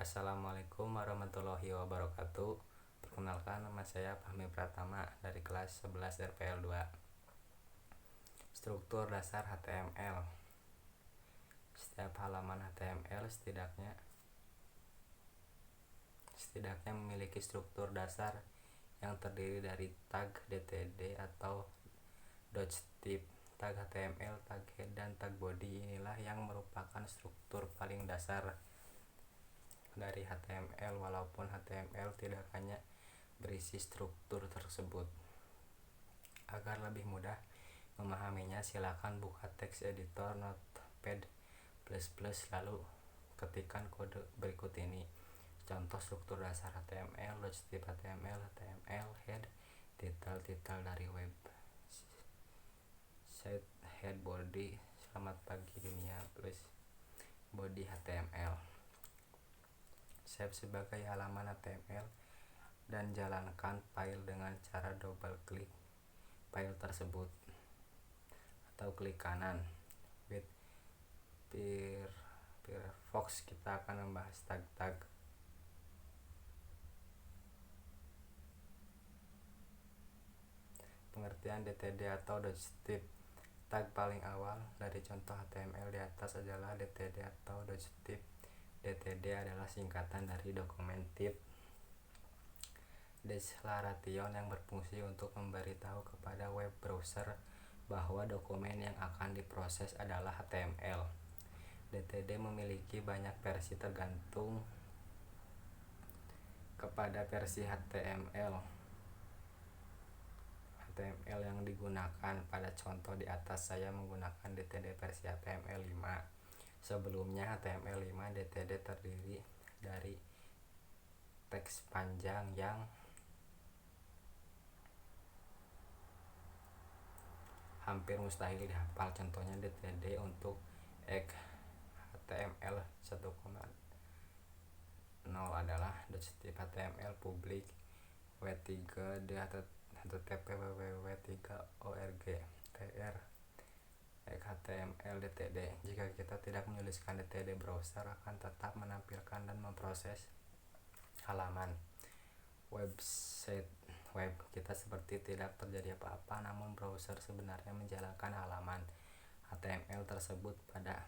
Assalamualaikum warahmatullahi wabarakatuh. Perkenalkan, nama saya Fahmi Pratama dari kelas 11 RPL 2. Struktur dasar HTML. Setiap halaman HTML setidaknya memiliki struktur dasar yang terdiri dari tag DTD atau dotstrip, tag HTML, tag head, dan tag body. Inilah yang merupakan struktur paling dasar dari HTML, walaupun HTML tidak hanya berisi struktur tersebut. Agar lebih mudah memahaminya, silakan buka teks editor Notepad++, lalu ketikkan kode berikut ini. Contoh struktur dasar HTML, dotstrip HTML, HTML head, titel dari website, head, body, selamat pagi dunia, plus body HTML. Save sebagai halaman HTML dan jalankan file dengan cara double klik file tersebut atau klik kanan. With Firefox kita akan membahas tag-tag. Pengertian DTD atau dotstrip. Tag paling awal dari contoh HTML di atas adalah DTD atau dotstrip. DTD adalah singkatan dari dokumen type declaration yang berfungsi untuk memberitahu kepada web browser bahwa dokumen yang akan diproses adalah HTML. DTD memiliki banyak versi tergantung kepada versi HTML yang digunakan. Pada contoh di atas saya menggunakan DTD versi HTML5. Sebelumnya HTML5 DTD terdiri dari teks panjang yang hampir mustahil dihafal. Contohnya DTD untuk HTML 1.0 adalah dotstrip HTML public w3 http www.3org tr HTML DTD. Jika kita tidak menuliskan DTD, browser akan tetap menampilkan dan memproses halaman website web kita seperti tidak terjadi apa-apa, namun browser sebenarnya menjalankan halaman HTML tersebut pada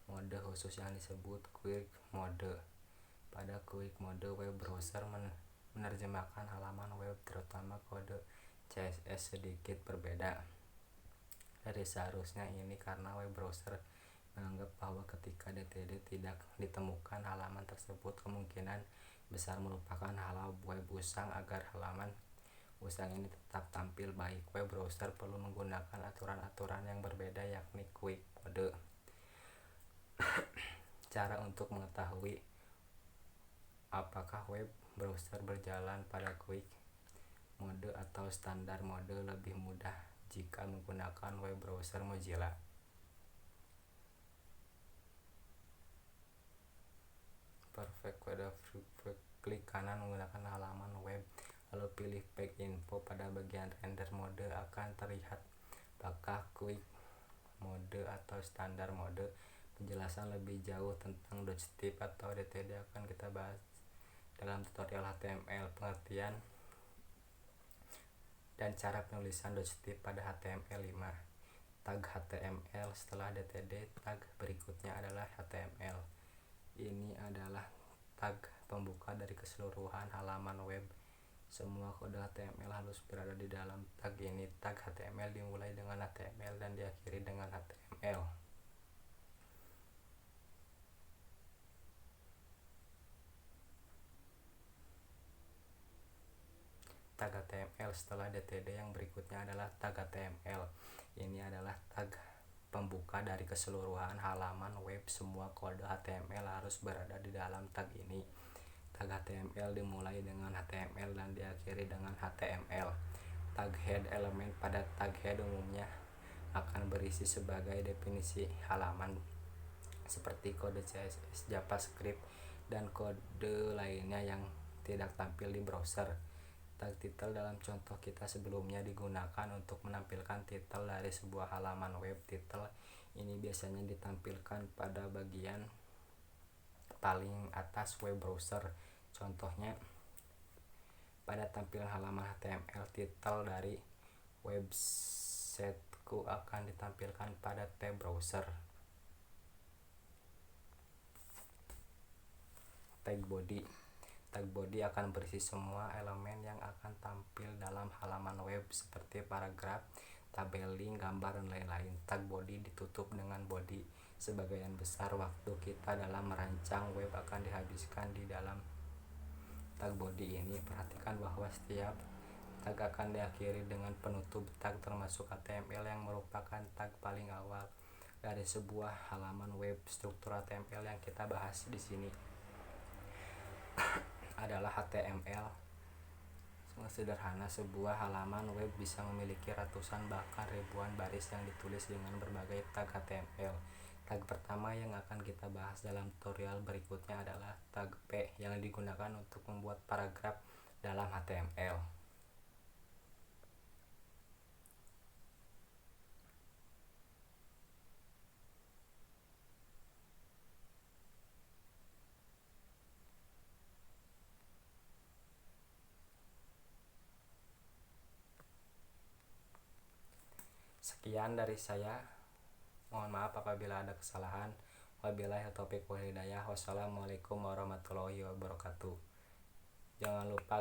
mode khusus yang disebut quick mode. Pada quick mode, web browser menerjemahkan halaman web, terutama kode CSS, sedikit berbeda dari seharusnya. Ini karena web browser menganggap bahwa ketika DTD tidak ditemukan, halaman tersebut kemungkinan besar merupakan halaman web usang. Agar halaman usang ini tetap tampil baik, web browser perlu menggunakan aturan-aturan yang berbeda, yakni quick mode. Cara untuk mengetahui apakah web browser berjalan pada quick mode atau standar mode lebih mudah jika menggunakan web browser Mozilla. Perfect pada klik kanan menggunakan halaman web, lalu pilih page info. Pada bagian render mode akan terlihat apakah quick mode atau standar mode. Penjelasan lebih jauh tentang dotstrip atau DTD akan kita bahas dalam tutorial HTML. Pengertian dan cara penulisan dotstrip pada HTML5. Tag HTML setelah DTD. Tag berikutnya adalah HTML. Ini adalah tag pembuka dari keseluruhan halaman web. Semua kode HTML harus berada di dalam tag ini. Tag HTML dimulai dengan HTML dan diakhiri dengan HTML. Tag HTML setelah DTD yang berikutnya adalah tag HTML. Ini adalah tag pembuka dari keseluruhan halaman web. Semua kode HTML harus berada di dalam tag ini. Tag HTML dimulai dengan HTML dan diakhiri dengan HTML. Tag head. Elemen pada tag head umumnya akan berisi sebagai definisi halaman seperti kode CSS, JavaScript, dan kode lainnya yang tidak tampil di browser. Tag title dalam contoh kita sebelumnya digunakan untuk menampilkan titel dari sebuah halaman web. Titel ini biasanya ditampilkan pada bagian paling atas web browser. Contohnya, pada tampilan halaman HTML, titel dari websiteku akan ditampilkan pada tab browser. Tag body. Tag body akan berisi semua elemen yang akan tampil dalam halaman web seperti paragraf, tabel link, gambar, dan lain-lain. Tag body ditutup dengan body. Sebagian besar waktu kita dalam merancang web akan dihabiskan di dalam tag body ini. Perhatikan bahwa setiap tag akan diakhiri dengan penutup tag, termasuk HTML yang merupakan tag paling awal dari sebuah halaman web. Struktur HTML yang kita bahas di sini adalah HTML. Sederhana, sebuah halaman web bisa memiliki ratusan bahkan ribuan baris yang ditulis dengan berbagai tag HTML. Tag pertama yang akan kita bahas dalam tutorial berikutnya adalah tag P yang digunakan untuk membuat paragraf dalam HTML. Sekian dari saya. Mohon maaf apabila ada kesalahan. Wabillahi taufiq wal hidayah. Wassalamualaikum warahmatullahi wabarakatuh. Jangan lupa